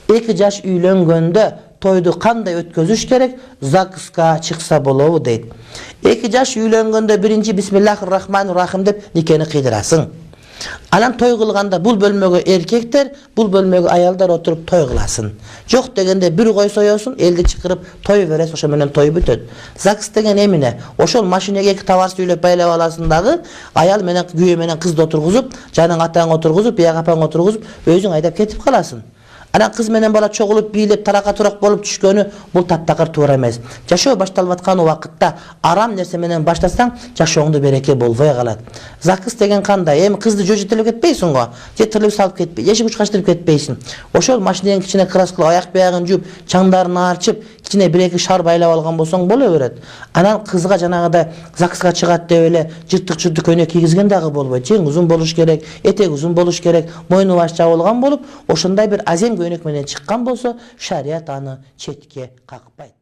2 жаш үйлөнгөндө тойду кандай өткөзүш керек? ЗАГСка чыкса болобу дейт. 2 жаш үйлөнгөндө биринчи бисмиллахир-рахманир-рахим деп никени кыйдырасың. Анан той кылганда бул бөлмөгө эркектер, бул бөлмөгө аялдар отуруп той кыласың. Жок дегенде бир кой соёсуң, элди чакырып той бересиң, ошо менен той бүтөт. ЗАГС деген эмне? Ошол машинеге 2 товар сүйлөп байлап аласың дагы, аял менен күйөө менен кызды отургузуп, жаның атаң отургузуп, бияк апаң отургузуп, өзүң айдап кетип каласың. Анан кыз менен бала чогулуп бийлеп тарака турак болуп түшкөнү бул таптакыр туура эмес. Жашоо башталып аткан убакытта арам нерсе менен баштасаң, жашооңдо береке болбой калат. ЗАГС деген кандай? Эми кызды жетелеп кетпейсиң го, жетелеп салып кетпей, эшик учкачтырып кетпейсиң. Ошол машиненин кичине краскалап, аяк биягын жууп, чаңдарын арчып, кичине 1-2 шар байлап алган болсоң боло берет. Анан кызга жанагыдай ЗАГСка чыгат деп эле жыртык-жыртык көйнөк кийгизген дагы болбойт. Жең узун болуш керек, этеги узун болуш керек, мойну баш жабылган болуп, ошондой бир азем көйнөк менен чыккан болсо, шарият аны четке какпайт.